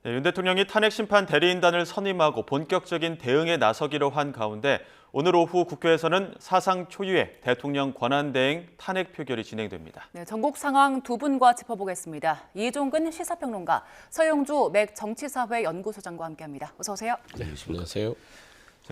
네, 윤 대통령이 탄핵 심판 대리인단을 선임하고 본격적인 대응에 나서기로 한 가운데 오늘 오후 국회에서는 사상 초유의 대통령 권한대행 탄핵 표결이 진행됩니다. 네, 전국 상황 두 분과 짚어보겠습니다. 이종근 시사평론가, 서영주 맥 정치사회 연구소장과 함께합니다. 어서 오세요. 네, 안녕하세요.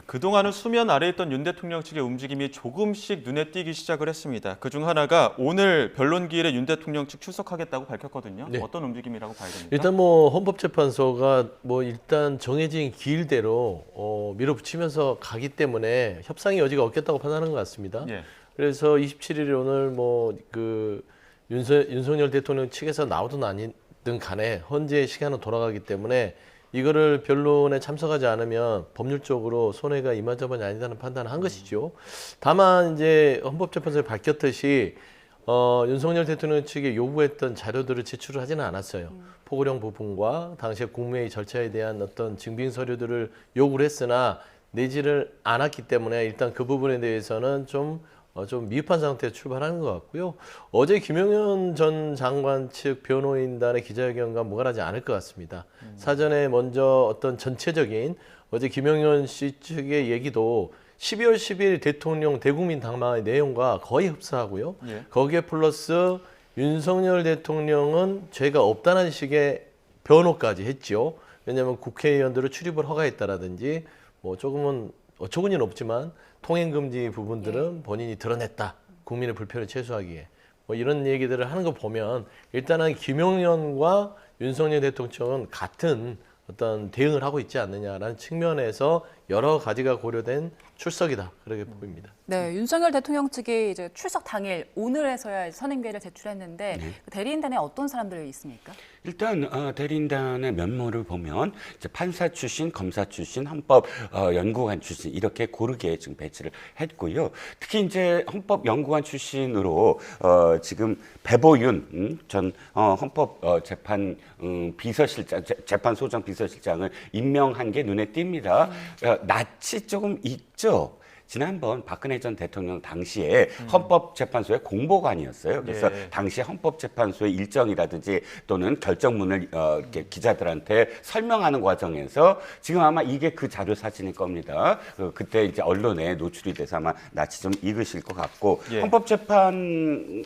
그동안은 수면 아래에 있던 윤 대통령 측의 움직임이 조금씩 눈에 띄기 시작을 했습니다. 그중 하나가 오늘 변론기일에 윤 대통령 측 출석하겠다고 밝혔거든요. 네. 어떤 움직임이라고 봐야 됩니까? 일단 헌법재판소가 일단 정해진 기일대로 밀어붙이면서 가기 때문에 협상의 여지가 없겠다고 판단하는 것 같습니다. 예. 그래서 27일 오늘 윤석열 대통령 측에서 나오든 아니든 간에 헌재의 시간은 돌아가기 때문에 이거를 변론에 참석하지 않으면 법률적으로 손해가 이만저만이 아니다는 판단을 한 것이죠. 다만 이제 헌법재판소에 밝혔듯이 윤석열 대통령 측에 요구했던 자료들을 제출을 하지는 않았어요. 포고령 부분과 당시의 국무회의 절차에 대한 어떤 증빙 서류들을 요구를 했으나 내지를 않았기 때문에 일단 그 부분에 대해서는 좀 미흡한 상태에서 출발하는 것 같고요. 어제 김용현 전 장관 측 변호인단의 기자회견과 무관하지 않을 것 같습니다. 사전에 먼저 어떤 전체적인 어제 김용현 씨 측의 얘기도 12월 10일 대통령 대국민 당망의 내용과 거의 흡사하고요. 예. 거기에 플러스 윤석열 대통령은 죄가 없다는 식의 변호까지 했죠. 왜냐하면 국회의원들을 출입을 허가했다라든지 조금은 어처구니는 없지만 통행금지 부분들은 본인이 드러냈다. 국민의 불편을 최소화하기 위해. 이런 얘기들을 하는 거 보면 일단은 김용현과 윤석열 대통령은 같은 어떤 대응을 하고 있지 않느냐라는 측면에서 여러 가지가 고려된 출석이다. 그렇게 보입니다. 네, 윤석열 대통령 측이 이제 출석 당일 오늘에서야 선임계를 제출했는데 그 대리인단에 어떤 사람들이 있습니까? 일단 대리인단의 면모를 보면 이제 판사 출신, 검사 출신, 헌법 연구관 출신 이렇게 고르게 지금 배치를 했고요. 특히 이제 헌법 연구관 출신으로 지금 배보윤 전 헌법 재판 비서실장, 재판소장 비서실장을 임명한 게 눈에 띕니다. 낯이 조금 있죠. 지난번 박근혜 전 대통령 당시에 헌법재판소의 공보관이었어요. 그래서 예. 당시 헌법재판소의 일정이라든지 또는 결정문을 이렇게 기자들한테 설명하는 과정에서 지금 아마 이게 그 자료 사진일 겁니다. 그때 이제 언론에 노출이 돼서 아마 낯이 좀 익으실 것 같고 예.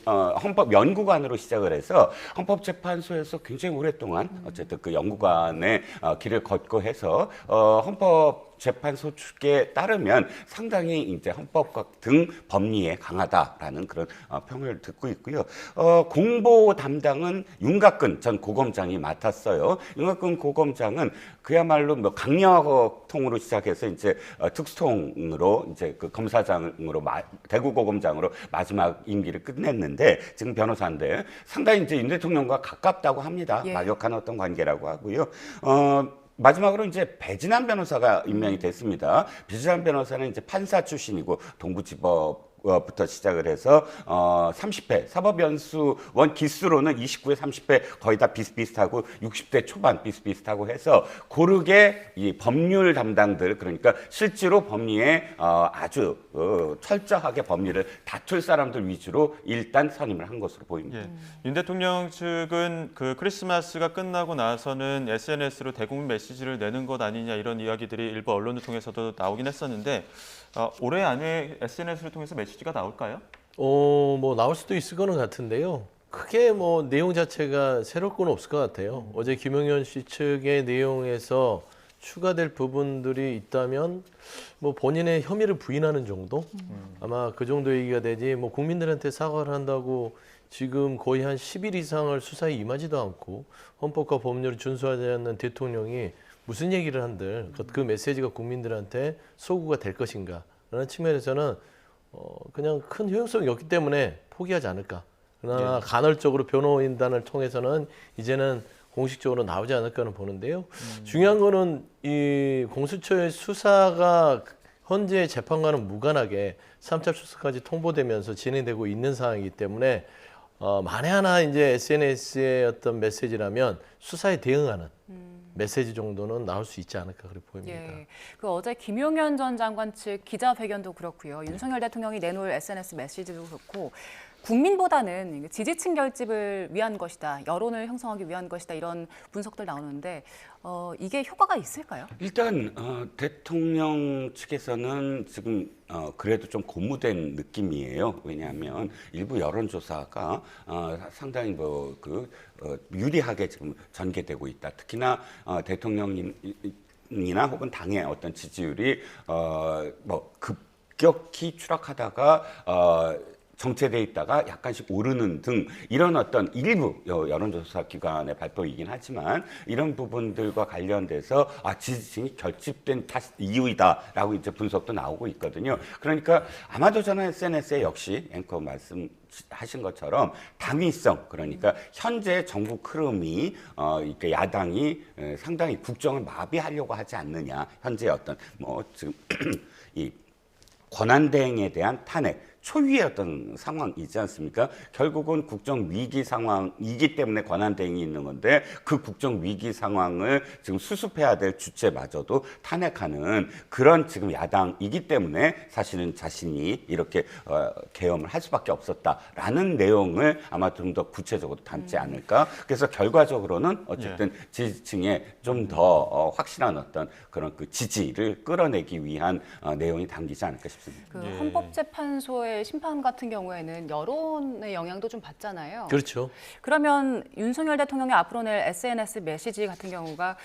헌법연구관으로 시작을 해서 헌법재판소에서 굉장히 오랫동안 어쨌든 그 연구관의 길을 걷고 해서 재판소 측에 따르면 상당히 이제 헌법과 등 법리에 강하다라는 그런 평을 듣고 있고요. 공보 담당은 윤곽근 전 고검장이 맡았어요. 윤곽근 고검장은 그야말로 강력통으로 시작해서 이제 특수통으로 이제 그 검사장으로 대구고검장으로 마지막 임기를 끝냈는데 지금 변호사인데 상당히 이제 윤 대통령과 가깝다고 합니다. 예. 막역한 어떤 관계라고 하고요. 마지막으로 이제 배진환 변호사가 임명이 됐습니다. 배진환 변호사는 이제 판사 출신이고 동부지법부터 시작을 해서 30회 사법연수원 기수로는 29회, 30회 거의 다 비슷비슷하고 60대 초반 비슷비슷하고 해서 고르게 이 법률 담당들 그러니까 실제로 법리에 아주 철저하게 법리를 다툴 사람들 위주로 일단 선임을 한 것으로 보입니다. 예. 윤 대통령 측은 그 크리스마스가 끝나고 나서는 SNS로 대국민 메시지를 내는 것 아니냐 이런 이야기들이 일부 언론을 통해서도 나오긴 했었는데 올해 안에 SNS를 통해서 메시지가 나올까요? 나올 수도 있을 거는 같은데요. 크게 내용 자체가 새로울 건 없을 것 같아요. 어제 김용현 씨 측의 내용에서 추가될 부분들이 있다면 본인의 혐의를 부인하는 정도? 아마 그 정도 얘기가 되지 국민들한테 사과를 한다고 지금 거의 한 10일 이상을 수사에 임하지도 않고 헌법과 법률을 준수하지 않는 대통령이 무슨 얘기를 한들 그 메시지가 국민들한테 소구가 될 것인가 라는 측면에서는 그냥 큰 효용성이 없기 때문에 포기하지 않을까. 그러나 간헐적으로 변호인단을 통해서는 이제는 공식적으로 나오지 않을까는 보는데요. 중요한 거는 이 공수처의 수사가 현재 재판과는 무관하게 3차 수사까지 통보되면서 진행되고 있는 상황이기 때문에 만에 하나 이제 SNS의 어떤 메시지라면 수사에 대응하는 메시지 정도는 나올 수 있지 않을까 그렇게 보입니다. 예, 그 어제 김용현 전 장관 측 기자회견도 그렇고요. 윤석열 대통령이 내놓을 SNS 메시지도 그렇고 국민보다는 지지층 결집을 위한 것이다, 여론을 형성하기 위한 것이다 이런 분석들 나오는데 이게 효과가 있을까요? 일단 대통령 측에서는 지금 그래도 좀 고무된 느낌이에요. 왜냐하면 일부 여론조사가 상당히 유리하게 지금 전개되고 있다. 특히나 대통령이나 혹은 당의 어떤 지지율이 급격히 추락하다가 정체돼 있다가 약간씩 오르는 등 이런 어떤 일부 여론조사 기관의 발표이긴 하지만 이런 부분들과 관련돼서 지지층이 결집된 이유이다라고 이제 분석도 나오고 있거든요. 그러니까 아마도 저는 SNS에 역시 앵커 말씀하신 것처럼 당위성, 그러니까 현재 전국 흐름이 이렇게 야당이 상당히 국정을 마비하려고 하지 않느냐, 현재 어떤 지금 이 권한대행에 대한 탄핵 초유의 어떤 상황이지 않습니까? 결국은 국정 위기 상황이기 때문에 권한대행이 있는 건데 그 국정 위기 상황을 지금 수습해야 될 주체마저도 탄핵하는 그런 지금 야당이기 때문에 사실은 자신이 이렇게 계엄을 할 수밖에 없었다라는 내용을 아마 좀 더 구체적으로 담지 않을까. 그래서 결과적으로는 어쨌든 지지층에 좀 더 확실한 어떤 그런 그 지지를 끌어내기 위한 내용이 담기지 않을까 싶습니다. 그 헌법재판소의 심판 같은 경우에는 여론의 영향도 좀 받잖아요. 그렇죠. 그러면 윤석열 대통령이 앞으로 낼 SNS 메시지 같은 경우가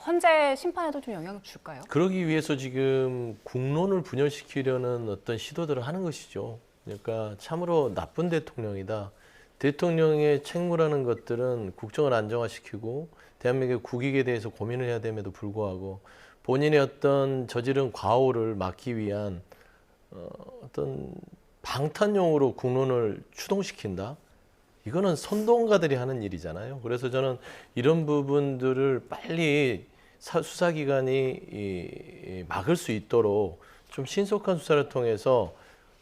헌재 심판에도 좀 영향을 줄까요? 그러기 위해서 지금 국론을 분열시키려는 어떤 시도들을 하는 것이죠. 그러니까 참으로 나쁜 대통령이다. 대통령의 책무라는 것들은 국정을 안정화시키고 대한민국의 국익에 대해서 고민을 해야 됨에도 불구하고 본인의 어떤 저지른 과오를 막기 위한 어떤 방탄용으로 국론을 추동시킨다? 이거는 선동가들이 하는 일이잖아요. 그래서 저는 이런 부분들을 빨리 수사기관이 막을 수 있도록 좀 신속한 수사를 통해서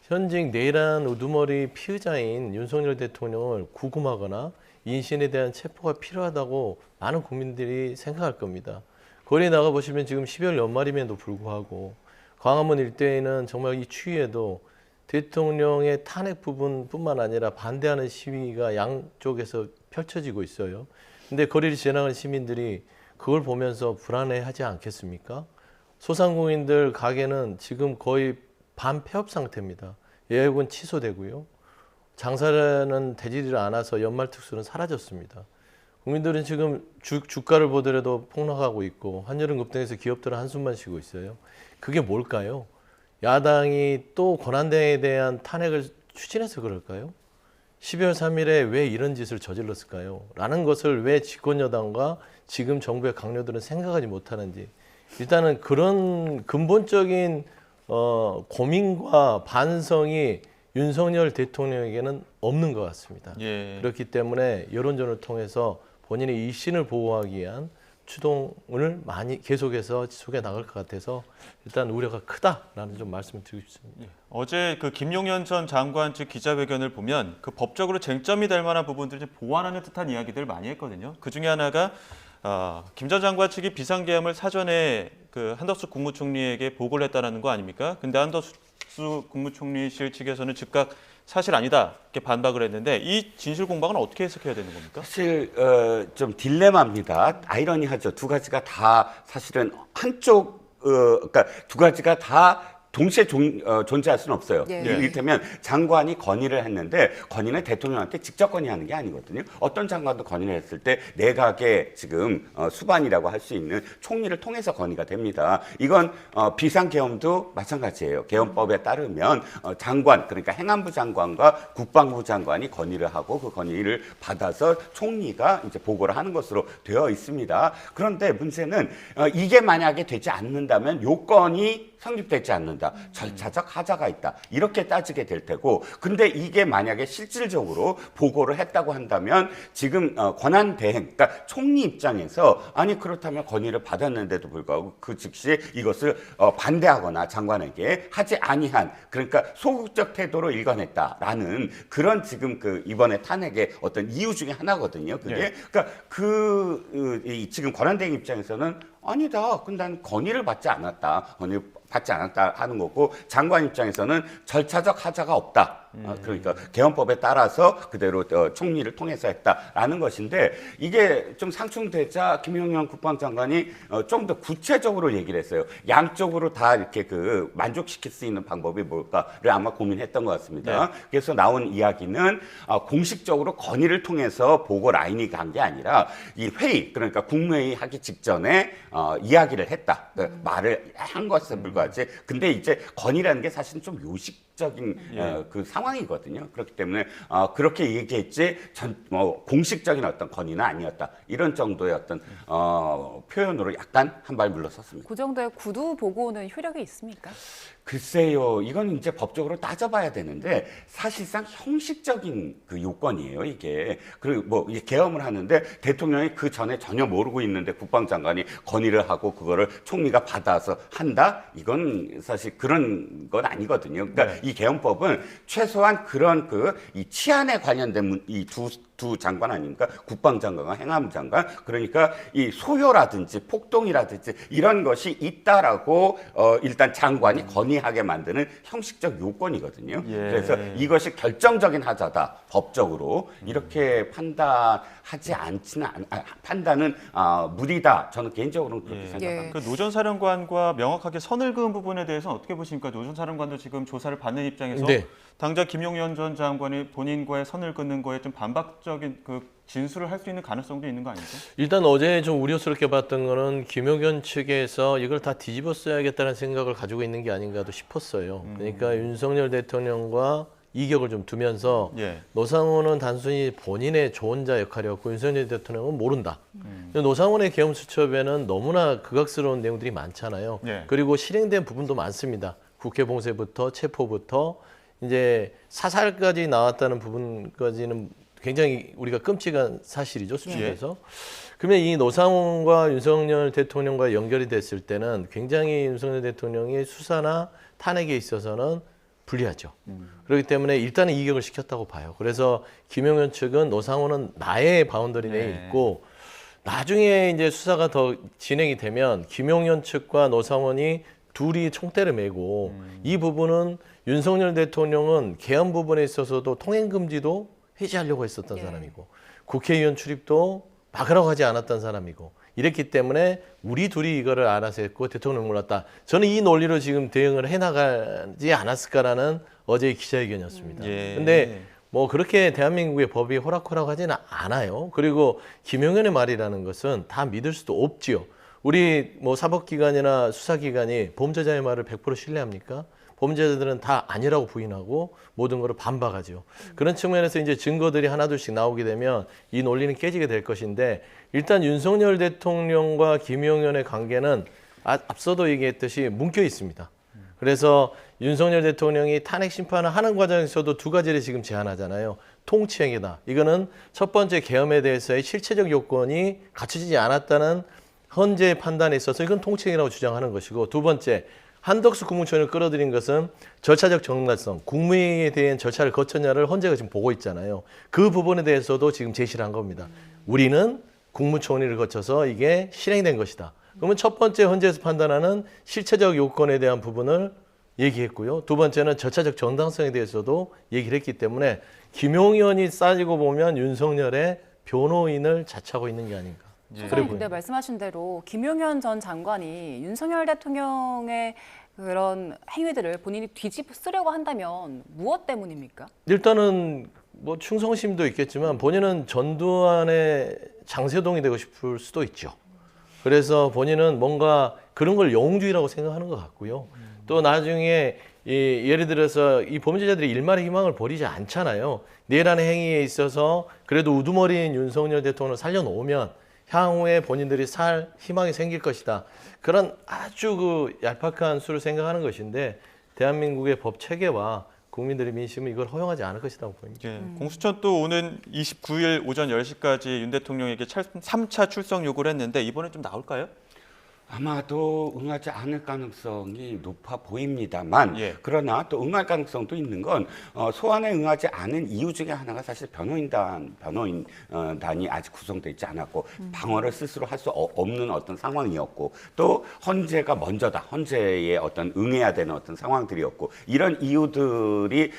현직 내란 우두머리 피의자인 윤석열 대통령을 구금하거나 인신에 대한 체포가 필요하다고 많은 국민들이 생각할 겁니다. 거리에 나가보시면 지금 12월 연말임에도 불구하고 광화문 일대에는 정말 이 추위에도 대통령의 탄핵 부분뿐만 아니라 반대하는 시위가 양쪽에서 펼쳐지고 있어요. 근데 거리를 지나가는 시민들이 그걸 보면서 불안해하지 않겠습니까? 소상공인들 가게는 지금 거의 반폐업 상태입니다. 예약은 취소되고요. 장사는 되지를 않아서 연말 특수는 사라졌습니다. 국민들은 지금 주가를 보더라도 폭락하고 있고 환율은 급등해서 기업들은 한숨만 쉬고 있어요. 그게 뭘까요? 야당이 또 권한대행에 대한 탄핵을 추진해서 그럴까요? 12월 3일에 왜 이런 짓을 저질렀을까요? 라는 것을 왜 집권여당과 지금 정부의 강요들은 생각하지 못하는지 일단은 그런 근본적인 고민과 반성이 윤석열 대통령에게는 없는 것 같습니다. 예. 그렇기 때문에 여론전을 통해서 본인의 이신을 보호하기 위한 추동을 많이 계속해서 지속해 나갈 것 같아서 일단 우려가 크다라는 좀 말씀을 드리고 싶습니다. 어제 그 김용현 전 장관 측 기자회견을 보면 그 법적으로 쟁점이 될 만한 부분들을 좀 보완하는 듯한 이야기들을 많이 했거든요. 그 중에 하나가 김 전 장관 측이 비상계엄을 사전에 그 한덕수 국무총리에게 보고를 했다는 거 아닙니까? 근데 한덕수 국무총리실 측에서는 즉각 사실 아니다 이렇게 반박을 했는데 이 진실 공방은 어떻게 해석해야 되는 겁니까? 사실 좀 딜레마입니다. 아이러니하죠. 두 가지가 다 사실은 그러니까 두 가지가 다 동시에 존재할 수는 없어요. 예. 이를테면 장관이 건의를 했는데 건의는 대통령한테 직접 건의하는 게 아니거든요. 어떤 장관도 건의를 했을 때 내각의 지금 수반이라고 할 수 있는 총리를 통해서 건의가 됩니다. 이건 비상계엄도 마찬가지예요. 계엄법에 따르면 장관, 그러니까 행안부 장관과 국방부 장관이 건의를 하고 그 건의를 받아서 총리가 이제 보고를 하는 것으로 되어 있습니다. 그런데 문제는 이게 만약에 되지 않는다면 요건이 성립되지 않는다. 절차적 하자가 있다. 이렇게 따지게 될 테고, 근데 이게 만약에 실질적으로 보고를 했다고 한다면 지금 권한대행, 그러니까 총리 입장에서 아니 그렇다면 건의를 받았는데도 불구하고 그 즉시 이것을 반대하거나 장관에게 하지 아니한, 그러니까 소극적 태도로 일관했다라는 그런 지금 그 이번에 탄핵의 어떤 이유 중에 하나거든요. 그게 네. 그러니까 지금 권한대행 입장에서는 아니다. 근데 난 건의를 받지 않았다. 건의를 받지 않았다 하는 거고, 장관 입장에서는 절차적 하자가 없다. 그러니까 개헌법에 따라서 그대로 총리를 통해서 했다라는 것인데 이게 좀 상충되자 김용현 국방장관이 좀 더 구체적으로 얘기를 했어요. 양쪽으로 다 이렇게 그 만족시킬 수 있는 방법이 뭘까를 아마 고민했던 것 같습니다. 네. 그래서 나온 이야기는 공식적으로 건의를 통해서 보고 라인이 간 게 아니라 이 회의, 그러니까 국무회의 하기 직전에 이야기를 했다. 말을 한 것에 불과하지. 근데 이제 건의라는 게 사실은 좀 요식적인 그 상황이거든요. 그렇기 때문에 그렇게 얘기했지 공식적인 어떤 건의는 아니었다. 이런 정도의 어떤 표현으로 약간 한 발 물러섰습니다. 그 정도의 구두 보고는 효력이 있습니까? 글쎄요, 이건 이제 법적으로 따져봐야 되는데 사실상 형식적인 그 요건이에요, 이게. 그리고 뭐 이게 계엄을 하는데 대통령이 그 전에 전혀 모르고 있는데 국방장관이 건의를 하고 그거를 총리가 받아서 한다? 이건 사실 그런 건 아니거든요. 그러니까 이 계엄법은 최소한 그런 이 치안에 관련된 이 두 장관 아닙니까? 국방장관과 행안부장관. 그러니까 이 소요라든지 폭동이라든지 이런 것이 있다라고 일단 장관이 건의하게 만드는 형식적 요건이거든요. 예. 그래서 이것이 결정적인 하자다. 법적으로 이렇게 판단하지 않지는 판단은 무리다. 저는 개인적으로는 그렇게 생각합니다. 그 노 전 사령관과 명확하게 선을 그은 부분에 대해서는 어떻게 보십니까? 노 전 사령관도 지금 조사를 받는 입장에서 네. 당장 김용현 전 장관이 본인과의 선을 긋는 거에 좀 반박적인 그 진술을 할 수 있는 가능성도 있는 거 아니죠? 일단 어제 좀 우려스럽게 봤던 거는 김용현 측에서 이걸 다 뒤집어 써야겠다는 생각을 가지고 있는 게 아닌가도 싶었어요. 그러니까 윤석열 대통령과 이격을 좀 두면서 예. 노상원은 단순히 본인의 조언자 역할이었고 윤석열 대통령은 모른다. 노상원의 계엄수첩에는 너무나 극악스러운 내용들이 많잖아요. 예. 그리고 실행된 부분도 많습니다. 국회 봉쇄부터 체포부터 이제 사살까지 나왔다는 부분까지는 굉장히 우리가 끔찍한 사실이죠, 수준에서. 그러면 이 노상원과 윤석열 대통령과 연결이 됐을 때는 굉장히 윤석열 대통령의 수사나 탄핵에 있어서는 불리하죠. 그렇기 때문에 일단은 이격을 시켰다고 봐요. 그래서 김용현 측은 노상원은 나의 바운더리 내에 있고 나중에 이제 수사가 더 진행이 되면 김용현 측과 노상원이 둘이 총대를 메고 이 부분은 윤석열 대통령은 계엄 부분에 있어서도 통행금지도 해제하려고 했었던 사람이고 국회의원 출입도 막으라고 하지 않았던 사람이고 이랬기 때문에 우리 둘이 이거를 알아서 했고 대통령 몰랐다. 저는 이 논리로 지금 대응을 해나가지 않았을까라는 어제의 기자회견이었습니다. 근데 뭐 그렇게 대한민국의 법이 호락호락하지는 않아요. 그리고 김용현의 말이라는 것은 다 믿을 수도 없지요. 우리 뭐 사법기관이나 수사기관이 범죄자의 말을 100% 신뢰합니까? 범죄자들은 다 아니라고 부인하고 모든 것을 반박하죠. 그런 측면에서 이제 증거들이 하나둘씩 나오게 되면 이 논리는 깨지게 될 것인데 일단 윤석열 대통령과 김용현의 관계는 앞서도 얘기했듯이 묶여 있습니다. 그래서 윤석열 대통령이 탄핵 심판을 하는 과정에서도 두 가지를 지금 제안하잖아요. 통치행위다. 이거는 첫 번째 계엄에 대해서의 실체적 요건이 갖춰지지 않았다는 헌재의 판단에 있어서 이건 통치행위라고 주장하는 것이고 두 번째 한덕수 국무총리를 끌어들인 것은 절차적 정당성, 국무회의에 대한 절차를 거쳤냐를 헌재가 지금 보고 있잖아요. 그 부분에 대해서도 지금 제시를 한 겁니다. 우리는 국무총리를 거쳐서 이게 실행된 것이다. 그러면 첫 번째 헌재에서 판단하는 실체적 요건에 대한 부분을 얘기했고요. 두 번째는 절차적 정당성에 대해서도 얘기를 했기 때문에 김용현이 따지고 보면 윤석열의 변호인을 자처하고 있는 게 아닌가. 소장님, 근데 말씀하신 대로 김용현 전 장관이 윤석열 대통령의 그런 행위들을 본인이 뒤집쓰려고 한다면 무엇 때문입니까? 일단은 뭐 충성심도 있겠지만 본인은 전두환의 장세동이 되고 싶을 수도 있죠. 그래서 본인은 뭔가 그런 걸 영웅주의라고 생각하는 것 같고요. 또 나중에 예를 들어서 이 범죄자들이 일말의 희망을 버리지 않잖아요. 내란의 행위에 있어서 그래도 우두머리인 윤석열 대통령을 살려놓으면 향후에 본인들이 살 희망이 생길 것이다. 그런 아주 그 얄팍한 수를 생각하는 것인데 대한민국의 법 체계와 국민들의 민심은 이걸 허용하지 않을 것이라고 보입니다. 공수처 또 오는 29일 오전 10시까지 윤 대통령에게 3차 출석 요구를 했는데 이번에 좀 나올까요? 아마도 응하지 않을 가능성이 높아 보입니다만 예. 그러나 또 응할 가능성도 있는 건 소환에 응하지 않은 이유 중에 하나가 사실 변호인단이 아직 구성되어 있지 않았고 방어를 스스로 할 수 없는 어떤 상황이었고 또 헌재가 먼저다. 헌재에 어떤 응해야 되는 어떤 상황들이었고 이런 이유들이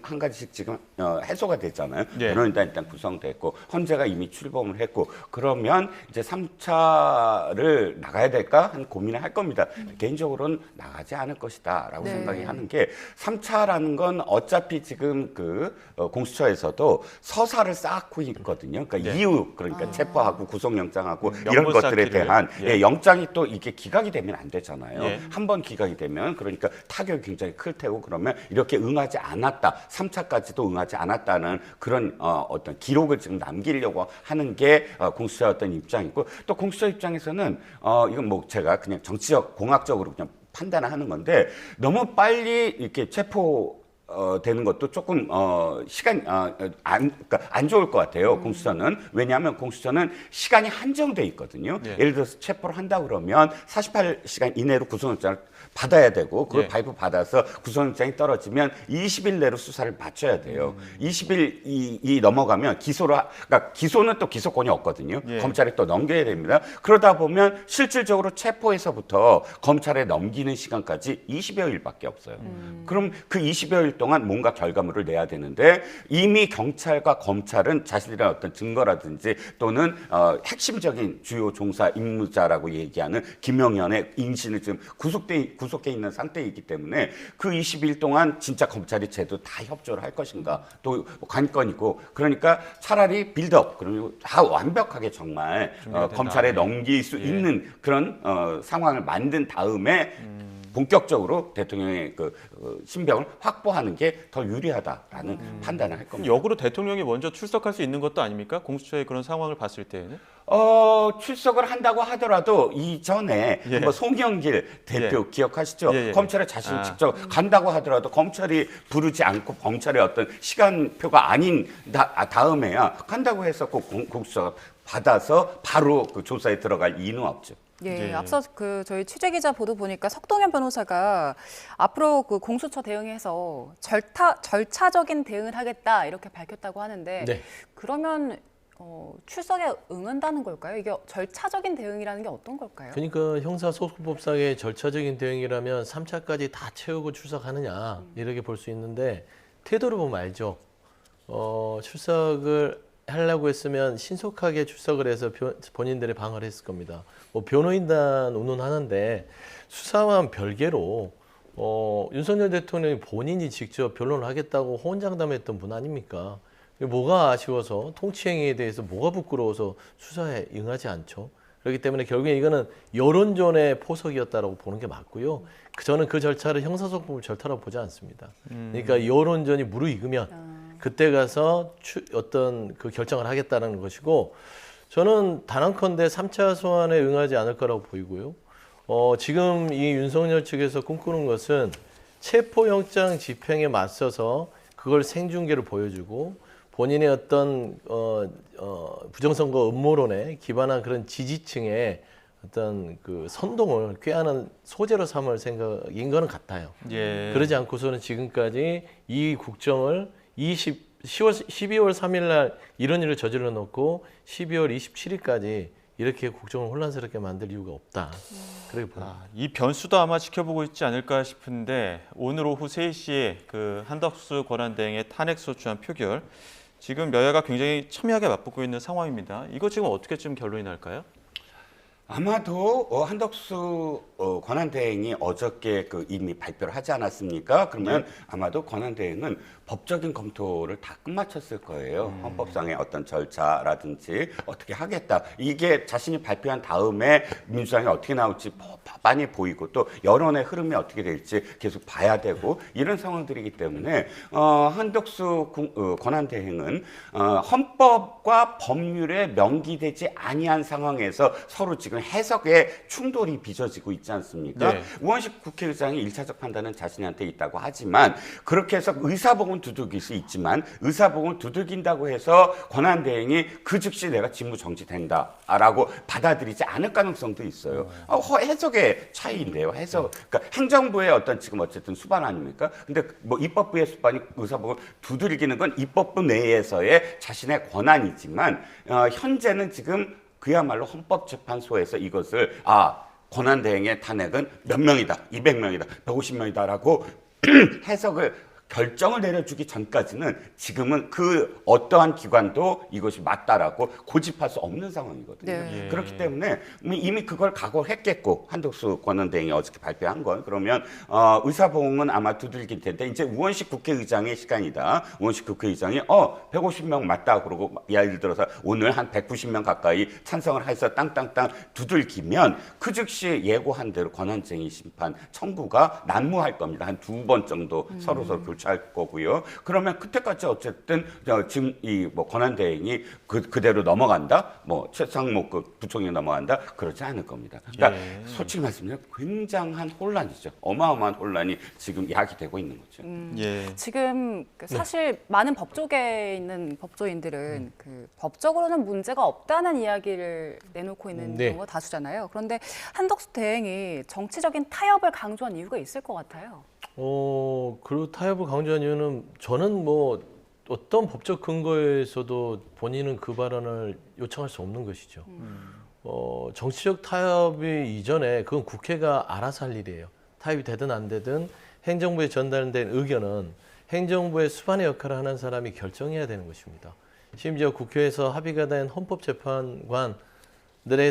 한 가지씩 지금 해소가 됐잖아요. 예. 변호인단 일단 구성됐고 헌재가 이미 출범을 했고 그러면 이제 3차를 나가야 될까 하는 고민을 할 겁니다. 개인적으로는 나가지 않을 것이다라고 네. 생각이 하는 게 3차라는 건 어차피 지금 공수처에서도 서사를 쌓고 있거든요. 그러니까 네. 이유 그러니까 체포하고 구속영장하고 이런 명분 것들에 쌓기를. 대한 예. 영장이 또 이게 기각이 되면 안 되잖아요. 예. 한 번 기각이 되면 그러니까 타격이 굉장히 클 테고 그러면 이렇게 응하지 않았다. 3차까지도 응하지 않았다는 그런 어떤 기록을 지금 남기려고 하는 게 공수처의 어떤 입장이고 또 공수처 입장에서는 이건 뭐 제가 그냥 정치적 공학적으로 그냥 판단을 하는 건데 너무 빨리 이렇게 되는 것도 조금 그러니까 안 좋을 것 같아요. 공수처는 왜냐하면 공수처는 시간이 한정돼 있거든요. 예. 예를 들어서 체포를 한다 그러면 48시간 이내로 구속영장을 받아야 되고 그걸 예. 발부받아서 구속영장이 떨어지면 20일 내로 수사를 마쳐야 돼요. 20일이 넘어가면 그러니까 기소는 또 기소권이 없거든요. 예. 검찰에 또 넘겨야 됩니다. 그러다 보면 실질적으로 체포에서부터 검찰에 넘기는 시간까지 20여일밖에 없어요. 그럼 그 20여일 동안 뭔가 결과물을 내야 되는데 이미 경찰과 검찰은 자신들의 어떤 증거라든지 또는 핵심적인 주요 종사 임무자라고 얘기하는 김영현의 인신을 지금 구속해 있는 상태이기 때문에 그 20일 동안 진짜 검찰이 제도 다 협조를 할 것인가 또 관건이고 그러니까 차라리 빌드업 그리고 다 완벽하게 정말 검찰에 넘길 수 예. 있는 그런 상황을 만든 다음에 본격적으로 대통령의 신병을 확보하는 게 더 유리하다라는 판단을 할 겁니다. 역으로 대통령이 먼저 출석할 수 있는 것도 아닙니까? 공수처의 그런 상황을 봤을 때에는. 출석을 한다고 하더라도 이전에 예. 뭐 송영길 대표 기억하시죠? 예, 예. 검찰에 자신이 직접 간다고 하더라도 검찰이 부르지 않고 검찰의 어떤 시간표가 아닌 다음에야 간다고 해서 공수처가 받아서 바로 그 조사에 들어갈 이유는 없죠. 예, 예. 앞서 저희 취재 기자 보도 보니까 석동현 변호사가 앞으로 그 공수처 대응에서 절차적인 대응을 하겠다 이렇게 밝혔다고 하는데 네. 그러면 출석에 응한다는 걸까요? 이게 절차적인 대응이라는 게 어떤 걸까요? 그러니까 형사소송법상의 절차적인 대응이라면 3차까지 다 채우고 출석하느냐 이렇게 볼 수 있는데 태도를 보면 알죠. 출석을 하려고 했으면 신속하게 출석을 해서 본인들의 방어를 했을 겁니다. 뭐 변호인단 운운하는데 수사와는 별개로 윤석열 대통령이 본인이 직접 변론을 하겠다고 호언장담했던 분 아닙니까? 뭐가 아쉬워서 통치행위에 대해서 뭐가 부끄러워서 수사에 응하지 않죠. 그렇기 때문에 결국에 이거는 여론전의 포석이었다라고 보는 게 맞고요. 저는 그 절차를 형사소송법 절차라고 보지 않습니다. 그러니까 여론전이 무르익으면 그때 가서 어떤 그 결정을 하겠다는 것이고 저는 단언컨대 3차 소환에 응하지 않을 거라고 보이고요. 지금 이 윤석열 측에서 꿈꾸는 것은 체포영장 집행에 맞서서 그걸 생중계로 보여주고 본인의 어떤 부정선거 음모론에 기반한 그런 지지층의 어떤 그 선동을 꾀하는 소재로 삼을 생각인 거는 같아요. 예. 그러지 않고서는 지금까지 이 국정을 12월 3일 날 이런 일을 저질러 놓고 12월 27일까지 이렇게 국정을 혼란스럽게 만들 이유가 없다. 그렇게 봅니다. 이 변수도 아마 지켜보고 있지 않을까 싶은데 오늘 오후 3시에 그 한덕수 권한대행의 탄핵소추안 표결 지금 여야가 굉장히 첨예하게 맞붙고 있는 상황입니다. 이거 지금 어떻게 좀 결론이 날까요? 아마도 한덕수 권한대행이 어저께 이미 발표를 하지 않았습니까? 그러면 아마도 권한대행은 법적인 검토를 다 끝마쳤을 거예요. 헌법상의 어떤 절차라든지 어떻게 하겠다. 이게 자신이 발표한 다음에 민주당이 어떻게 나올지 많이 보이고 또 여론의 흐름이 어떻게 될지 계속 봐야 되고 이런 상황들이기 때문에 한덕수 권한대행은 헌법과 법률에 명기되지 아니한 상황에서 서로 지금 지금 해석의 충돌이 빚어지고 있지 않습니까? 네. 우원식 국회의장이 1차적 판단은 자신한테 있다고 하지만 그렇게 해서 의사봉은 두들길 수 있지만 의사봉을 두들긴다고 해서 권한대행이 그 즉시 내가 직무 정지된다라고 받아들이지 않을 가능성도 있어요. 해석의 차이인데요. 해석, 그러니까 행정부의 어떤 지금 어쨌든 수반 아닙니까? 근데 뭐 입법부의 수반이 의사봉을 두들기는 건 입법부 내에서의 자신의 권한이지만 현재는 지금 그야말로 헌법재판소에서 이것을 권한대행의 탄핵은 몇 명이다, 200명이다, 150명이다라고 해석을 결정을 내려주기 전까지는 지금은 그 어떠한 기관도 이것이 맞다라고 고집할 수 없는 상황이거든요. 네. 예. 그렇기 때문에 이미 그걸 각오를 했겠고 한덕수 권한대행이 어저께 발표한 건 그러면 의사봉은 아마 두들길 텐데 이제 우원식 국회의장의 시간이다. 우원식 국회의장이 150명 맞다 그러고 예를 들어서 오늘 한 190명 가까이 찬성을 해서 땅땅땅 두들기면 그 즉시 예고한 대로 권한쟁의 심판 청구가 난무할 겁니다. 한 2번 정도 서로 교차할 거고요. 그러면 그때까지 어쨌든 지금 이 뭐 권한대행이 그대로 넘어간다. 뭐 최상목 그 부총리 넘어간다. 그렇지 않을 겁니다. 그러니까 예. 솔직히 말씀드리면 굉장한 혼란이죠. 어마어마한 혼란이 지금 야기되고 있는 거죠. 예. 지금 사실 많은 법조계에 있는 법조인들은 그 법적으로는 문제가 없다는 이야기를 내놓고 있는 네. 경우가 다수잖아요. 그런데 한덕수 대행이 정치적인 타협을 강조한 이유가 있을 것 같아요. 그리고 타협을 강조한 이유는 저는 뭐 어떤 법적 근거에서도 본인은 그 발언을 요청할 수 없는 것이죠. 정치적 타협이 이전에 그건 국회가 알아서 할 일이에요. 타협이 되든 안 되든 행정부에 전달된 의견은 행정부의 수반의 역할을 하는 사람이 결정해야 되는 것입니다. 심지어 국회에서 합의가 된 헌법재판관들에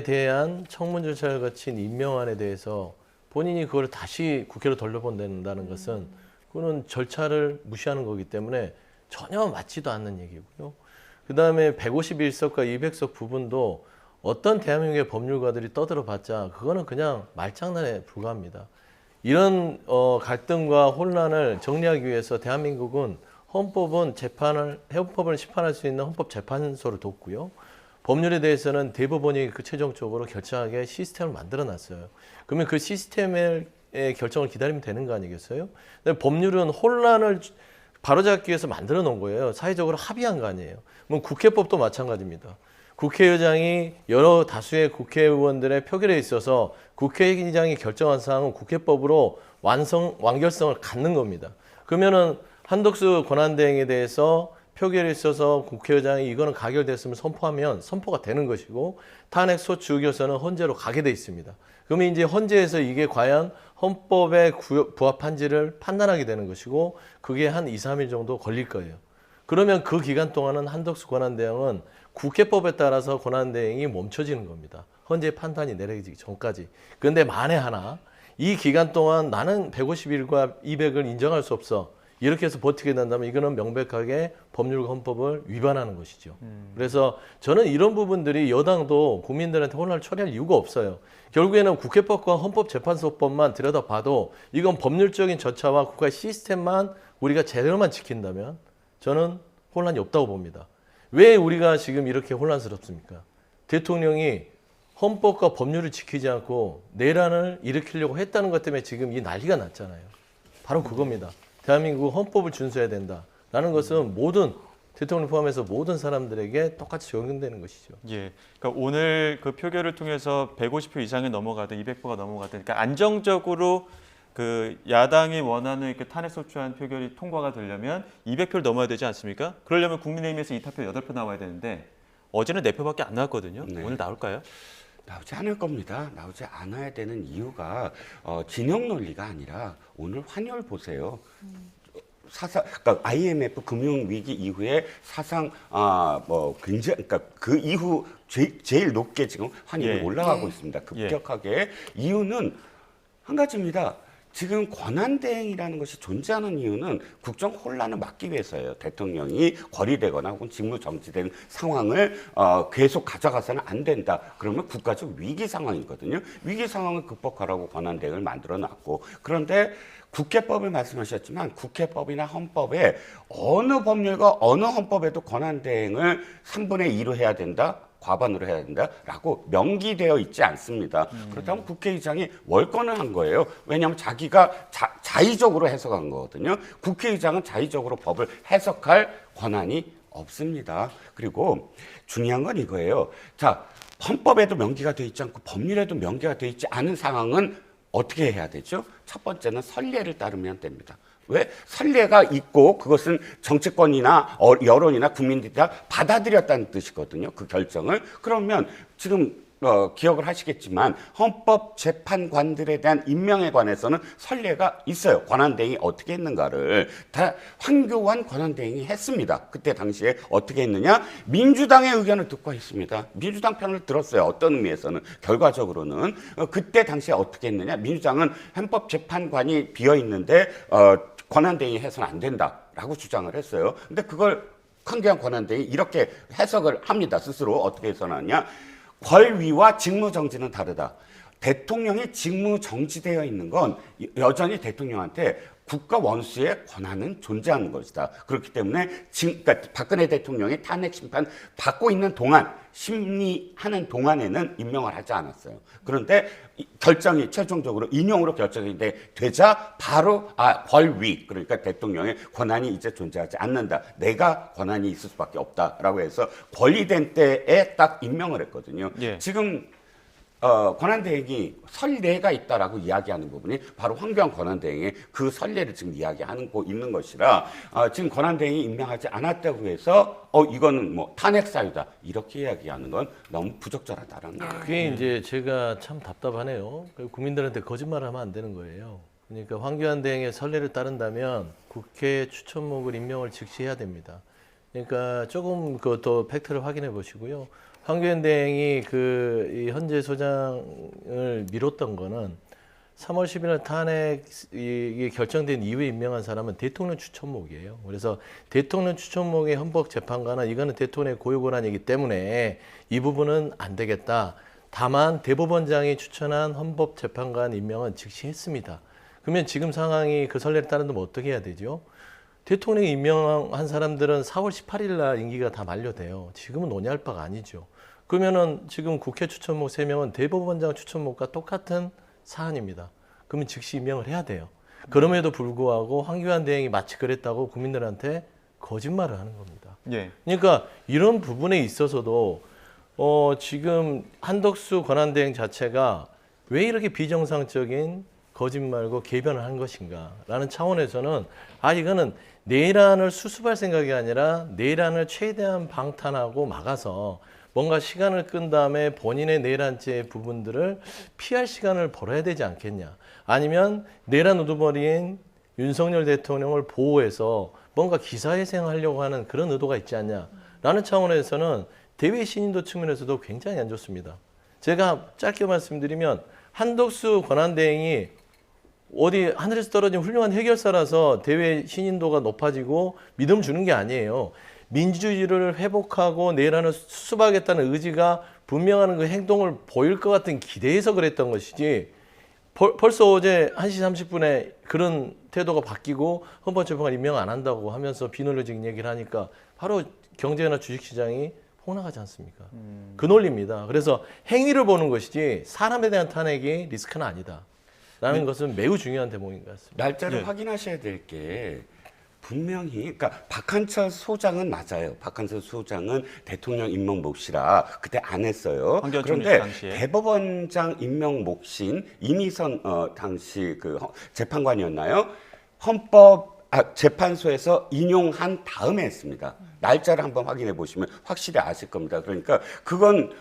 대한 청문 절차를 거친 임명안에 대해서 본인이 그걸 다시 국회로 돌려본다는 것은 그거는 절차를 무시하는 거기 때문에 전혀 맞지도 않는 얘기고요. 그다음에 151석과 200석 부분도 어떤 대한민국의 법률가들이 떠들어봤자 그거는 그냥 말장난에 불과합니다. 이런 갈등과 혼란을 정리하기 위해서 대한민국은 헌법을 심판할 수 있는 헌법재판소를 뒀고요. 법률에 대해서는 대법원이 최종적으로 결정하게 시스템을 만들어놨어요. 그러면 그 시스템의 결정을 기다리면 되는 거 아니겠어요? 근데 법률은 혼란을 바로잡기 위해서 만들어 놓은 거예요. 사회적으로 합의한 거 아니에요. 뭐 국회법도 마찬가지입니다. 국회의장이 여러 다수의 국회의원들의 표결에 있어서 국회의장이 결정한 사항은 국회법으로 완결성을 갖는 겁니다. 그러면은 한덕수 권한대행에 대해서 표결에 있어서 국회의장이 이거는 가결됐으면 선포하면 선포가 되는 것이고 탄핵소추 의결서는 헌재로 가게 돼 있습니다. 그러면 이제 헌재에서 이게 과연 헌법에 부합한지를 판단하게 되는 것이고 그게 한 2, 3일 정도 걸릴 거예요. 그러면 그 기간 동안은 한덕수 권한대행은 국회법에 따라서 권한대행이 멈춰지는 겁니다. 헌재 판단이 내려지기 전까지. 그런데 만에 하나 이 기간 동안 나는 150일과 200을 인정할 수 없어. 이렇게 해서 버티게 된다면 이거는 명백하게 법률과 헌법을 위반하는 것이죠. 그래서 저는 이런 부분들이 여당도 국민들한테 혼란을 초래할 이유가 없어요. 결국에는 국회법과 헌법재판소법만 들여다봐도 이건 법률적인 절차와 국가 시스템만 우리가 제대로만 지킨다면 저는 혼란이 없다고 봅니다. 왜 우리가 지금 이렇게 혼란스럽습니까? 대통령이 헌법과 법률을 지키지 않고 내란을 일으키려고 했다는 것 때문에 지금 이 난리가 났잖아요. 바로 그겁니다. 대한민국 헌법을 준수해야 된다라는 것은 모든 대통령 포함해서 모든 사람들에게 똑같이 적용되는 것이죠. 예. 그러니까 오늘 그 표결을 통해서 150표 이상이 넘어가든 200표가 넘어가든 그러니까 안정적으로 그 야당이 원하는 그 탄핵소추안 표결이 통과가 되려면 200표를 넘어야 되지 않습니까? 그러려면 국민의힘에서 이타표 8표 나와야 되는데 어제는 4표밖에 안 나왔거든요. 네. 오늘 나올까요? 나오지 않을 겁니다. 나오지 않아야 되는 이유가 진영 논리가 아니라 오늘 환율 보세요. 그러니까 IMF 금융 위기 이후에 사상 굉장히 그러니까 그 이후 제일 높게 지금 환율이 예. 올라가고 예. 있습니다. 급격하게. 이유는 한 가지입니다. 지금 권한대행이라는 것이 존재하는 이유는 국정 혼란을 막기 위해서예요. 대통령이 거리되거나 혹은 직무 정지된 상황을 계속 가져가서는 안 된다. 그러면 국가적 위기 상황이거든요. 위기 상황을 극복하라고 권한대행을 만들어놨고 그런데 국회법을 말씀하셨지만 국회법이나 헌법에 어느 법률과 어느 헌법에도 권한대행을 3분의 2로 해야 된다. 과반으로 해야 된다라고 명기되어 있지 않습니다. 그렇다면 국회의장이 월권을 한 거예요. 왜냐하면 자기가 자의적으로 해석한 거거든요. 국회의장은 자의적으로 법을 해석할 권한이 없습니다. 그리고 중요한 건 이거예요. 자, 헌법에도 명기가 돼 있지 않고 법률에도 명기가 돼 있지 않은 상황은 어떻게 해야 되죠? 첫 번째는 선례를 따르면 됩니다. 왜? 선례가 있고 그것은 정치권이나 여론이나 국민들이 다 받아들였다는 뜻이거든요. 그 결정을. 그러면 지금 기억을 하시겠지만 헌법재판관들에 대한 임명에 관해서는 선례가 있어요. 권한대행이 어떻게 했는가를 다 황교안 권한대행이 했습니다. 그때 당시에 어떻게 했느냐? 민주당의 의견을 듣고 했습니다. 민주당 편을 들었어요. 어떤 의미에서는. 결과적으로는 그때 당시에 어떻게 했느냐? 민주당은 헌법재판관이 비어있는데 권한대행이 해서는 안 된다라고 주장을 했어요. 근데 그걸 황교안 권한대행이 이렇게 해석을 합니다. 스스로 어떻게 해석하느냐? 권위와 직무정지는 다르다. 대통령이 직무정지되어 있는 건 여전히 대통령한테 국가 원수의 권한은 존재하는 것이다. 그렇기 때문에 그러니까 박근혜 대통령이 탄핵 심판 받고 있는 동안 심리하는 동안에는 임명을 하지 않았어요. 그런데 결정이 최종적으로 인용으로 결정이 되자 바로 권위 그러니까 대통령의 권한이 이제 존재하지 않는다. 내가 권한이 있을 수밖에 없다라고 해서 권리된 때에 딱 임명을 했거든요. 예. 지금 권한대행이 선례가 있다라고 이야기하는 부분이 바로 황교안 권한대행의 그 선례를 지금 이야기하는 있는 것이라 지금 권한대행이 임명하지 않았다고 해서 이거는 뭐 탄핵 사유다 이렇게 이야기하는 건 너무 부적절하다라는 거예요. 그게 이제 제가 참 답답하네요. 국민들한테 거짓말을 하면 안 되는 거예요. 그러니까 황교안 대행의 선례를 따른다면 국회 추천목을 임명을 즉시 해야 됩니다. 그러니까 조금 더 팩트를 확인해 보시고요. 황교안 대행이 이 헌재 소장을 미뤘던 거는 3월 10일 탄핵이 결정된 이후에 임명한 사람은 대통령 추천목이에요. 그래서 대통령 추천목의 헌법재판관은 이거는 대통령의 고유권한이기 때문에 이 부분은 안 되겠다. 다만 대법원장이 추천한 헌법재판관 임명은 즉시 했습니다. 그러면 지금 상황이 그 선례를 따른다면 어떻게 해야 되죠? 대통령이 임명한 사람들은 4월 18일 날 임기가 다 만료돼요. 지금은 논의할 바가 아니죠. 그러면은 지금 국회 추천목 3명은 대법원장 추천목과 똑같은 사안입니다. 그러면 즉시 임명을 해야 돼요. 그럼에도 불구하고 황교안 대행이 마치 그랬다고 국민들한테 거짓말을 하는 겁니다. 예. 그러니까 이런 부분에 있어서도 지금 한덕수 권한대행 자체가 왜 이렇게 비정상적인 거짓말과 궤변을 한 것인가라는 차원에서는 이거는 내란을 수습할 생각이 아니라 내란을 최대한 방탄하고 막아서 뭔가 시간을 끈 다음에 본인의 내란죄 부분들을 피할 시간을 벌어야 되지 않겠냐. 아니면 내란 우두머리인 윤석열 대통령을 보호해서 뭔가 기사회생하려고 하는 그런 의도가 있지 않냐라는 차원에서는 대외 신인도 측면에서도 굉장히 안 좋습니다. 제가 짧게 말씀드리면 한덕수 권한대행이 어디 하늘에서 떨어진 훌륭한 해결사라서 대외 신인도가 높아지고 믿음 주는 게 아니에요. 민주주의를 회복하고 내란을 수습하겠다는 의지가 분명한 그 행동을 보일 것 같은 기대에서 그랬던 것이지 벌써 어제 1시 30분에 그런 태도가 바뀌고 헌법재판관 임명 안 한다고 하면서 비논리적인 얘기를 하니까 바로 경제나 주식시장이 폭락하지 않습니까? 그 논리입니다. 그래서 행위를 보는 것이지 사람에 대한 탄핵이 리스크는 아니다. 라는 것은 매우 중요한 대목인 것 같습니다. 날짜를 예. 확인하셔야 될 게 분명히 그러니까 박한철 소장은 맞아요. 박한철 소장은 대통령 임명 몫이라 그때 안 했어요. 그런데 당시에. 대법원장 임명 몫인 이미선 당시 그 재판관이었나요? 재판소에서 인용한 다음에 했습니다. 날짜를 한번 확인해 보시면 확실히 아실 겁니다. 그러니까 그건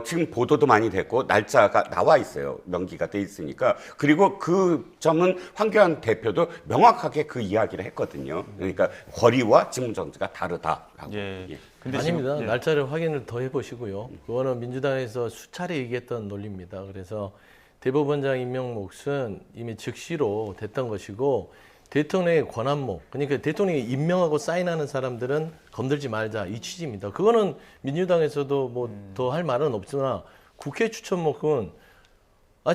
지금 보도도 많이 됐고 날짜가 나와 있어요. 명기가 돼 있으니까. 그리고 그 점은 황교안 대표도 명확하게 그 이야기를 했거든요. 그러니까 권위와 직무정지가 다르다라고. 예. 예. 근데 아닙니다. 지금, 예. 날짜를 확인을 더 해보시고요. 그거는 민주당에서 수차례 얘기했던 논리입니다. 그래서 대법원장 임명 몫은 이미 즉시로 됐던 것이고 대통령의 권한목, 그러니까 대통령이 임명하고 사인하는 사람들은 건들지 말자 이 취지입니다. 그거는 민주당에서도 뭐 더 할 말은 없으나 국회 추천목은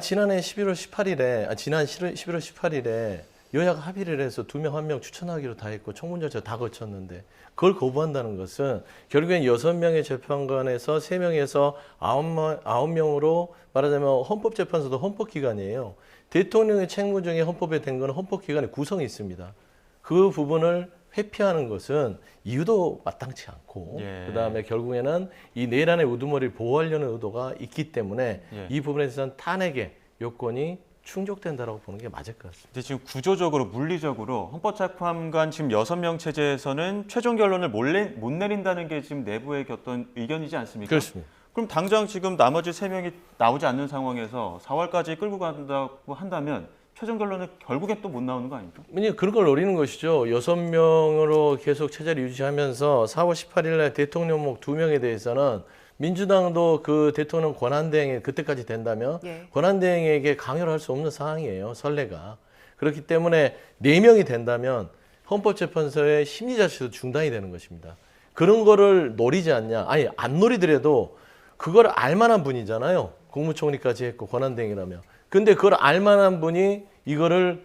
지난해 11월 18일에 지난 11월 18일에 여야가 합의를 해서 2명, 1명 추천하기로 다 했고 청문 절차 다 거쳤는데 그걸 거부한다는 것은 결국엔 6명의 재판관에서 3명에서 9명으로 말하자면 헌법재판소도 헌법기관이에요. 대통령의 책무 중에 헌법에 된 건 헌법기관의 구성이 있습니다. 그 부분을 회피하는 것은 이유도 마땅치 않고 예. 그다음에 결국에는 이 내란의 우두머리를 보호하려는 의도가 있기 때문에 예. 이 부분에 대해서는 탄핵의 요건이 충족된다라고 보는 게 맞을 것 같습니다. 근데 지금 구조적으로 물리적으로 헌법재판관 지금 6명 체제에서는 최종 결론을 못 내린다는 게 지금 내부의 어떤 의견이지 않습니까? 그렇습니다. 그럼 당장 지금 나머지 3명이 나오지 않는 상황에서 4월까지 끌고 간다고 한다면 최종 결론은 결국에 또 못 나오는 거 아닙니까? 그런 걸 노리는 것이죠. 6명으로 계속 체제를 유지하면서 4월 18일 날 대통령목 2명에 대해서는 민주당도 그 대통령 권한대행이 그때까지 된다면 예. 권한대행에게 강요를 할 수 없는 상황이에요. 선례가. 그렇기 때문에 4명이 된다면 헌법재판소의 심리자체도 중단이 되는 것입니다. 그런 거를 노리지 않냐. 아니 안 노리더라도 그걸 알만한 분이잖아요. 국무총리까지 했고 권한대행이라면. 근데 그걸 알만한 분이 이거를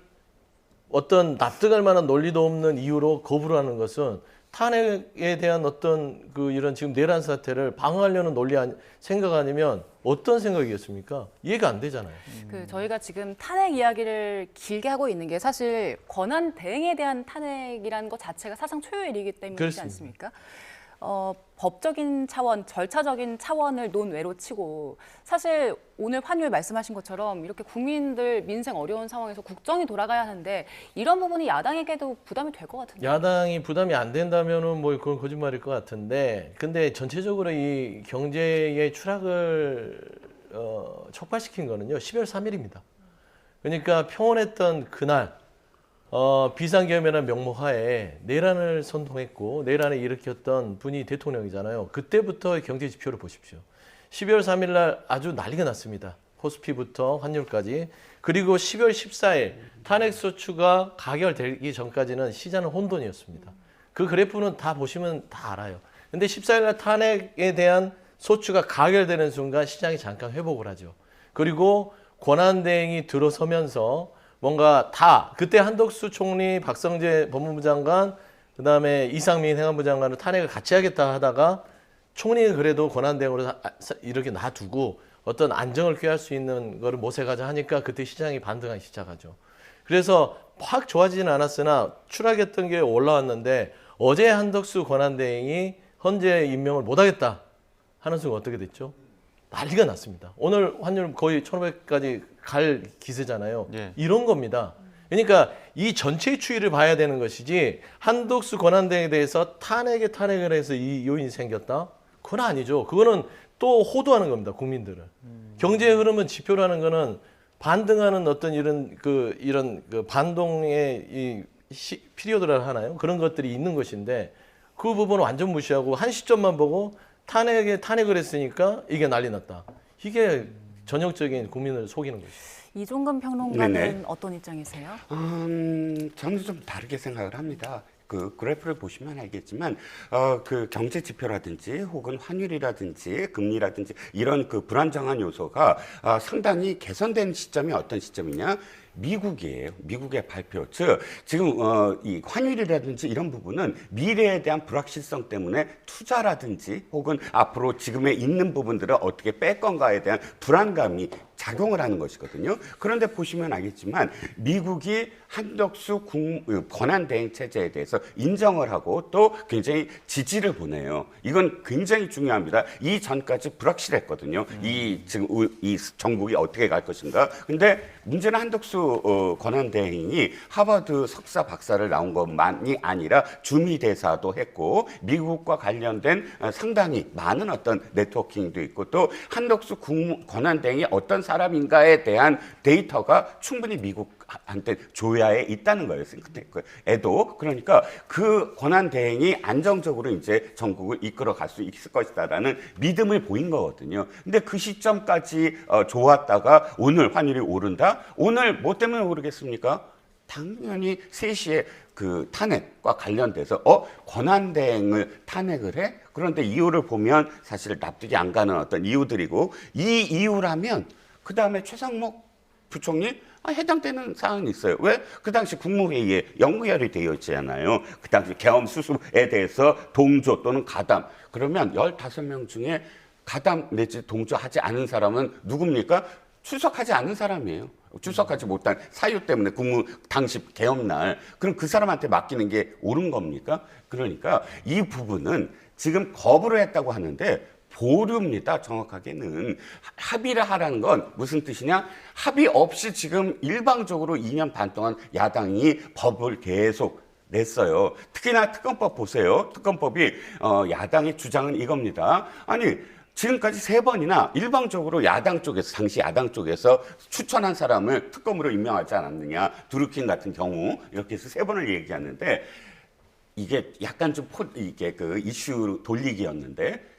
어떤 납득할 만한 논리도 없는 이유로 거부를 하는 것은 탄핵에 대한 어떤 그 이런 지금 내란 사태를 방어하려는 생각 아니면 어떤 생각이겠습니까? 이해가 안 되잖아요. 저희가 지금 탄핵 이야기를 길게 하고 있는 게 사실 권한 대행에 대한 탄핵이라는 것 자체가 사상 초유의 일이기 때문이지 그렇습니다. 않습니까? 법적인 차원, 절차적인 차원을 논외로 치고 사실 오늘 환율 말씀하신 것처럼 이렇게 국민들 민생 어려운 상황에서 국정이 돌아가야 하는데 이런 부분이 야당에게도 부담이 될 것 같은데. 야당이 부담이 안 된다면은 뭐 그건 거짓말일 것 같은데, 근데 전체적으로 이 경제의 추락을 촉발시킨 거는요 12월 3일입니다. 그러니까 평온했던 그날 비상계엄이라는 명목하에 내란을 선동했고 내란을 일으켰던 분이 대통령이잖아요. 그때부터 경제 지표를 보십시오. 12월 3일 날 아주 난리가 났습니다. 코스피부터 환율까지. 그리고 12월 14일 탄핵소추가 가결되기 전까지는 시장은 혼돈이었습니다. 그 그래프는 다 보시면 다 알아요. 근데 14일 날 탄핵에 대한 소추가 가결되는 순간 시장이 잠깐 회복을 하죠. 그리고 권한대행이 들어서면서 뭔가 다 그때 한덕수 총리, 박성재 법무부 장관, 그다음에 이상민 행안부 장관을 탄핵을 같이 하겠다 하다가 총리는 그래도 권한대행으로 이렇게 놔두고 어떤 안정을 꾀할 수 있는 거를 모색하자 하니까 그때 시장이 반등하기 시작하죠. 그래서 확 좋아지진 않았으나 추락했던 게 올라왔는데 어제 한덕수 권한대행이 헌재 임명을 못하겠다 하는 순간 어떻게 됐죠? 난리가 났습니다. 오늘 환율 거의 1,500까지 갈 기세잖아요. 예. 이런 겁니다. 그러니까 이 전체의 추이를 봐야 되는 것이지 한덕수 권한대행에 대해서 탄핵을 해서 이 요인이 생겼다? 그건 아니죠. 그거는 또 호도하는 겁니다. 국민들을. 경제의 흐름은 지표라는 거는 반등하는 어떤 이런 반동의 이 피리어드라 하나요? 그런 것들이 있는 것인데 그 부분을 완전 무시하고 한 시점만 보고 탄핵을 했으니까 이게 난리 났다. 이게 전형적인 국민을 속이는 것이죠. 이종근 평론가는 네네. 어떤 입장이세요? 저는 좀 다르게 생각을 합니다. 그 그래프를 보시면 알겠지만 그 경제 지표라든지 혹은 환율이라든지 금리라든지 이런 그 불안정한 요소가 상당히 개선된 시점이 어떤 시점이냐? 미국이에요. 미국의 발표. 즉 지금 이 환율이라든지 이런 부분은 미래에 대한 불확실성 때문에 투자라든지 혹은 앞으로 지금에 있는 부분들을 어떻게 뺄 건가에 대한 불안감이 작용을 하는 것이거든요. 그런데 보시면 알겠지만 미국이 한덕수 권한대행 체제에 대해서 인정을 하고 또 굉장히 지지를 보내요. 이건 굉장히 중요합니다. 이 전까지 불확실했거든요. 이 지금 이 정국이 어떻게 갈 것인가. 근데 문제는 한덕수 권한대행이 하버드 석사 박사를 나온 것만이 아니라 주미 대사도 했고 미국과 관련된 상당히 많은 어떤 네트워킹도 있고 또 한덕수 권한대행이 어떤 사람인가에 대한 데이터가 충분히 미국한테 조야에 있다는 거예요. 싱크탱크에도. 그러니까 그 권한대행이 안정적으로 이제 전국을 이끌어 갈 수 있을 것이다라는 믿음을 보인 거거든요. 근데 그 시점까지 좋았다가 오늘 환율이 오른다? 오늘 뭐 때문에 오르겠습니까? 당연히 3시에 그 탄핵과 관련돼서 권한대행을 탄핵을 해? 그런데 이유를 보면 사실 납득이 안 가는 어떤 이유들이고 이 이유라면 그 다음에 최상목 부총리 해당되는 사안이 있어요. 왜? 그 당시 국무회의에 영구결이 되어 있잖아요. 그 당시 계엄 수습에 대해서 동조 또는 가담. 그러면 15명 중에 가담 내지 동조하지 않은 사람은 누굽니까? 출석하지 않은 사람이에요. 출석하지 못한 사유 때문에 당시 계엄날. 그럼 그 사람한테 맡기는 게 옳은 겁니까? 그러니까 이 부분은 지금 거부를 했다고 하는데 보류입니다. 정확하게는. 합의를 하라는 건 무슨 뜻이냐? 합의 없이 지금 일방적으로 2년 반 동안 야당이 법을 계속 냈어요. 특히나 특검법 보세요. 특검법이 야당의 주장은 이겁니다. 아니 지금까지 3번이나 일방적으로 야당 쪽에서, 당시 야당 쪽에서 추천한 사람을 특검으로 임명하지 않았느냐. 드루킹 같은 경우 이렇게 해서 3번을 얘기하는데 이게 약간 좀 이게 그 이슈 돌리기였는데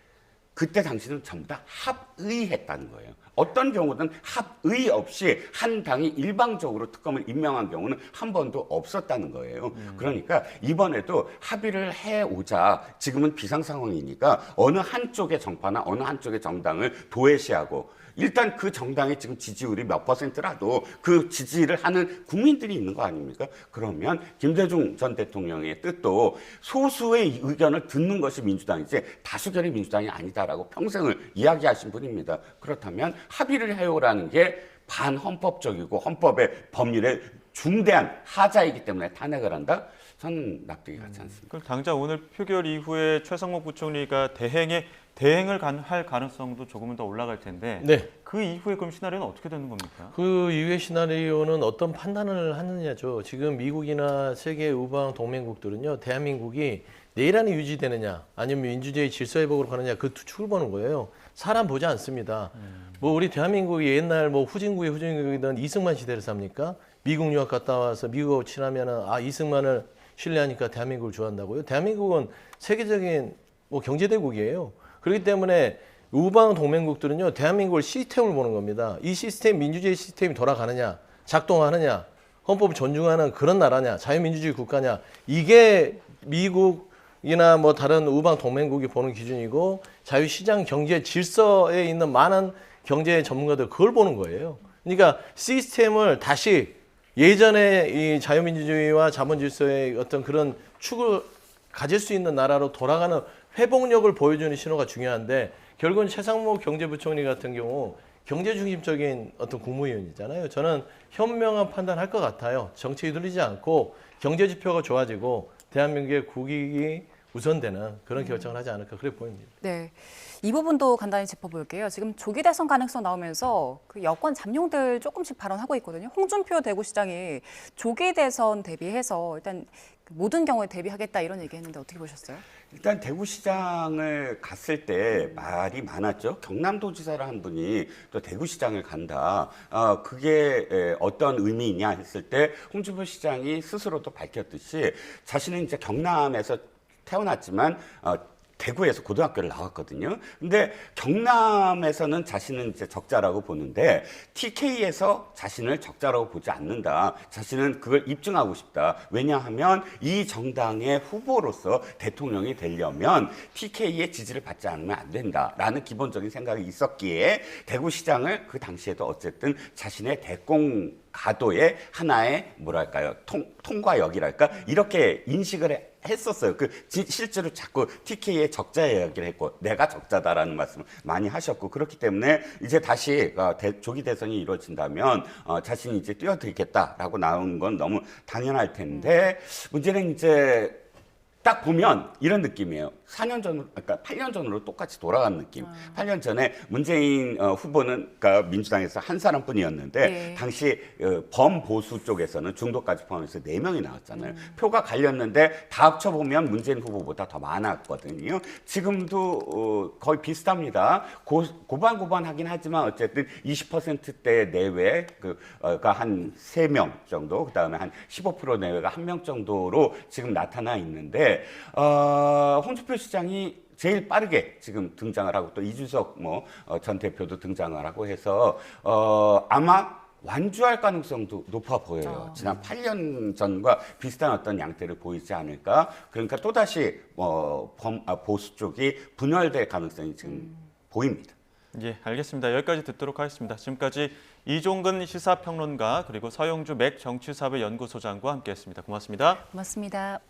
그때 당시는 전부 다 합의했다는 거예요. 어떤 경우든 합의 없이 한 당이 일방적으로 특검을 임명한 경우는 한 번도 없었다는 거예요. 그러니까 이번에도 합의를 해오자. 지금은 비상 상황이니까 어느 한쪽의 정파나 어느 한쪽의 정당을 도외시하고 일단 그 정당의 지금 지지율이 몇 %라도 그 지지를 하는 국민들이 있는 거 아닙니까? 그러면 김대중 전 대통령의 뜻도 소수의 의견을 듣는 것이 민주당이지 다수결이 민주당이 아니다라고 평생을 이야기하신 분입니다. 그렇다면 합의를 해오라는 게 반헌법적이고 헌법의 법률에 중대한 하자이기 때문에 탄핵을 한다? 저는 납득이 가지 않습니다. 그럼 당장 오늘 표결 이후에 최상목 부총리가 대행을 할 가능성도 조금은 더 올라갈 텐데 네. 그 이후에 그럼 시나리오는 어떻게 되는 겁니까? 그 이후의 시나리오는 어떤 판단을 하느냐죠. 지금 미국이나 세계 우방 동맹국들은요, 대한민국이 내일 안에 유지되느냐, 아니면 민주주의 질서 회복으로 가느냐, 그 두 축을 보는 거예요. 사람 보지 않습니다. 뭐 우리 대한민국이 옛날 뭐 후진국이든 이승만 시대를 삽니까? 미국 유학 갔다 와서 미국하고 친하면은 이승만을 신뢰하니까 대한민국을 좋아한다고요? 대한민국은 세계적인 뭐 경제대국이에요. 그렇기 때문에 우방 동맹국들은요, 대한민국을 시스템을 보는 겁니다. 이 시스템, 민주주의 시스템이 돌아가느냐, 작동하느냐, 헌법을 존중하는 그런 나라냐, 자유민주주의 국가냐, 이게 미국이나 뭐 다른 우방 동맹국이 보는 기준이고, 자유시장 경제 질서에 있는 많은 경제 전문가들 그걸 보는 거예요. 그러니까 시스템을 다시 예전에 이 자유민주주의와 자본질서의 어떤 그런 축을 가질 수 있는 나라로 돌아가는 회복력을 보여주는 신호가 중요한데, 결국은 최상목 경제부총리 같은 경우 경제 중심적인 어떤 국무위원이잖아요. 저는 현명한 판단할 것 같아요. 정책이 흔들리지 않고 경제 지표가 좋아지고 대한민국의 국익이 우선되는 그런 결정을 하지 않을까 그래 보입니다. 네. 이 부분도 간단히 짚어볼게요. 지금 조기 대선 가능성 나오면서 그 여권 잠룡들 조금씩 발언하고 있거든요. 홍준표 대구시장이 조기 대선 대비해서 일단 모든 경우에 대비하겠다 이런 얘기했는데 어떻게 보셨어요? 일단 대구시장을 갔을 때 말이 많았죠. 경남도지사를 한 분이 또 대구시장을 간다. 그게 어떤 의미이냐 했을 때 홍준표 시장이 스스로도 밝혔듯이 자신은 이제 경남에서 태어났지만 대구에서 고등학교를 나왔거든요. 근데 경남에서는 자신은 이제 적자라고 보는데 TK에서 자신을 적자라고 보지 않는다. 자신은 그걸 입증하고 싶다. 왜냐하면 이 정당의 후보로서 대통령이 되려면 TK의 지지를 받지 않으면 안 된다라는 기본적인 생각이 있었기에 대구시장을 그 당시에도 어쨌든 자신의 대공 가도의 하나의 뭐랄까요 통과역이랄까 이렇게 인식을 했었어요. 실제로 자꾸 TK의 적자 이야기를 했고 내가 적자다라는 말씀을 많이 하셨고 그렇기 때문에 이제 다시 조기 대선이 이루어진다면 자신이 이제 뛰어들겠다라고 나오는 건 너무 당연할 텐데 문제는 이제 딱 보면 이런 느낌이에요. 4년 전, 그러니까 8년 전으로 똑같이 돌아간 느낌. 8년 전에 문재인 후보는 그러니까 민주당에서 한 사람뿐이었는데 네. 당시 범보수 쪽에서는 중도까지 포함해서 4명이 나왔잖아요. 표가 갈렸는데 다 합쳐보면 문재인 후보보다 더 많았거든요. 지금도 거의 비슷합니다. 고반고반하긴 하지만 어쨌든 20%대 내외 그가 한 3명 정도, 그 다음에 한 15% 내외가 1명 정도로 지금 나타나 있는데 홍준표 시장이 제일 빠르게 지금 등장을 하고 또 이준석 전 대표도 등장을 하고 해서 아마 완주할 가능성도 높아 보여요. 지난 8년 전과 비슷한 어떤 양태를 보이지 않을까. 그러니까 또다시 보수 쪽이 분열될 가능성이 지금 보입니다. 예, 알겠습니다. 여기까지 듣도록 하겠습니다. 지금까지 이종근 시사평론가 그리고 서영주 맥 정치사회 연구소장과 함께했습니다. 고맙습니다. 고맙습니다.